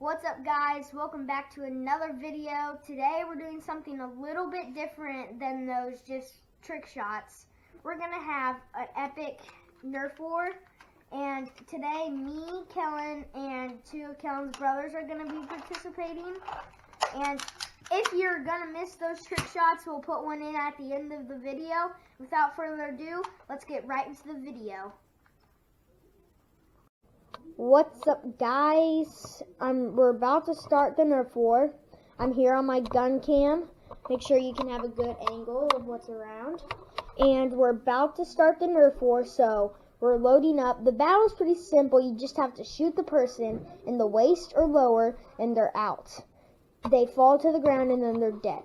What's up, guys? Welcome back to another video. Today we're doing something a little bit different than those just trick shots. We're gonna have an epic Nerf war, and today me, Kellen, and two of Kellen's brothers are gonna be participating. And if you're gonna miss those trick shots, we'll put one in at the end of the video. Without further ado, let's get right into the video. What's up, guys? We're about to start the Nerf war. I'm here on my gun cam. Make sure you can have a good angle of what's around. And we're about to start the Nerf war, so we're loading up. The battle's pretty simple. You just have to shoot the person in the waist or lower, and they're out. They fall to the ground, and then they're dead.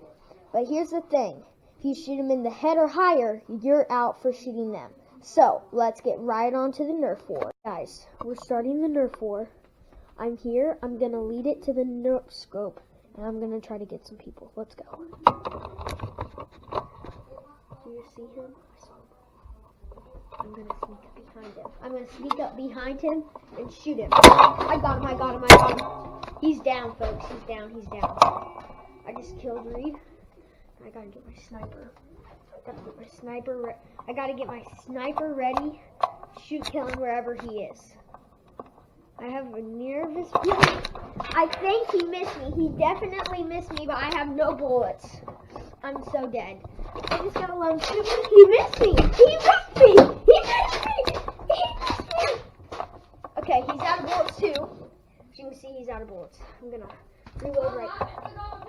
But here's the thing. If you shoot them in the head or higher, you're out for shooting them. So, let's get right on to the Nerf war. Guys, we're starting the Nerf war. I'm here. I'm going to lead it to the Nerf scope. And I'm going to try to get some people. Let's go. Do you see him? I saw him. I'm going to sneak up behind him. I'm going to sneak up behind him and shoot him. I got him. He's down, folks. He's down. I just killed Reed. I got to get my sniper. I gotta get my sniper ready. Shoot Kellen wherever he is. I have a nervous feeling. I think he missed me. He definitely missed me, but I have no bullets. I'm so dead. I just gotta let him shoot me. He missed me. Okay, he's out of bullets too. As you can see, he's out of bullets. I'm gonna reload right now.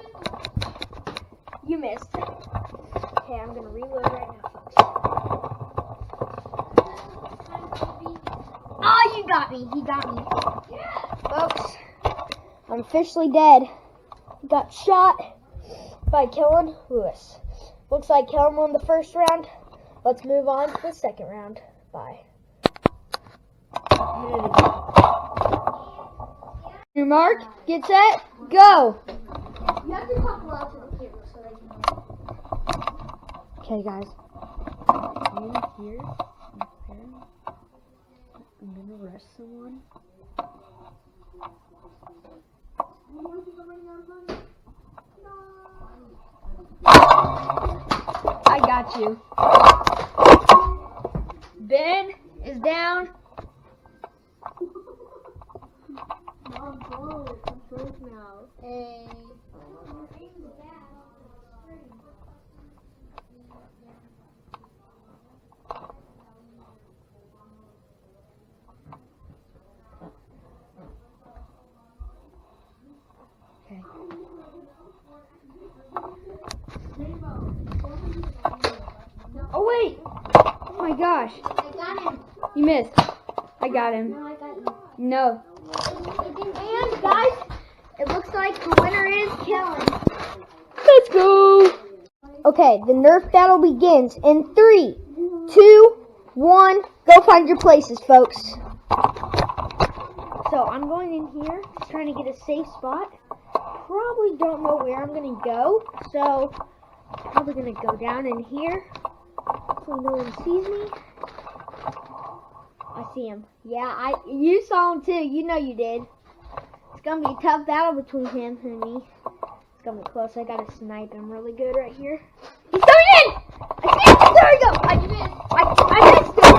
You missed. Okay, I'm gonna reload right now, folks. Oh, you got me. He got me. Folks, I'm officially dead. Got shot by Kellen Lewis. Looks like Kellen won the first round. Let's move on to the second round. Bye. Your mark, get set, go. You have to talk loud to the camera so they can hear. Okay, guys. I'm here. I'm gonna arrest someone. I got you. Ben is down. I'm first now. Hey. Okay. Oh wait! Oh my gosh! I got him. You missed. I got him. No, I got you. No. And guys, it looks like the winner is Kellen. Let's go! Okay, the Nerf battle begins in 3, 2, 1. Go find your places, folks. So I'm going in here, just trying to get a safe spot. Probably don't know where I'm going to go, so probably going to go down in here so no one sees me. I see him. Yeah, you saw him too. You know you did. It's going to be a tough battle between him and me. It's going to be close. I got to snipe him really good right here. He's coming in! I see him! There we go! I missed him!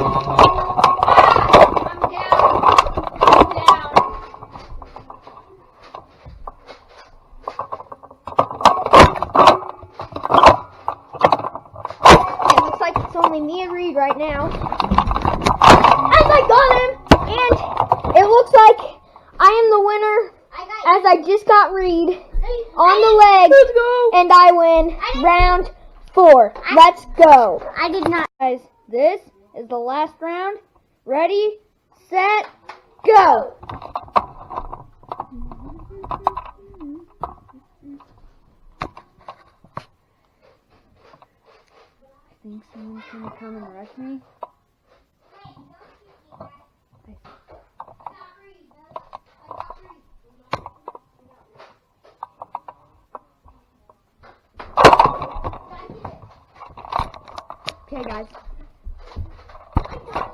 I'm down. It looks like it's only me and Reed right now. As I got him! And it looks like I am the winner, as I just got Reed on the leg. Let's go! And I win round 4. Let's go. I did not. Guys, this is the last round. Ready, set, go. I think someone's going to come and rush me. Okay, guys. I got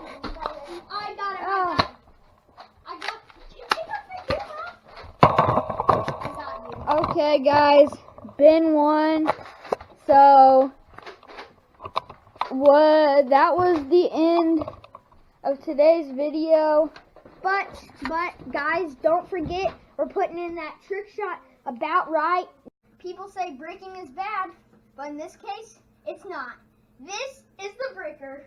it. I got it. Okay, guys, bin one. So, that was the end of today's video. But guys, don't forget, we're putting in that trick shot about right. People say breaking is bad, but in this case, it's not. This is the breaker.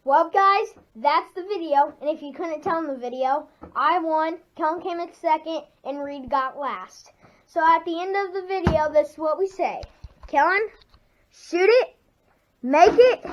Well, guys, that's the video. And if you couldn't tell in the video, I won, Kellen came in second, and Reed got last. So at the end of the video, this is what we say. Kellen, shoot it, make it,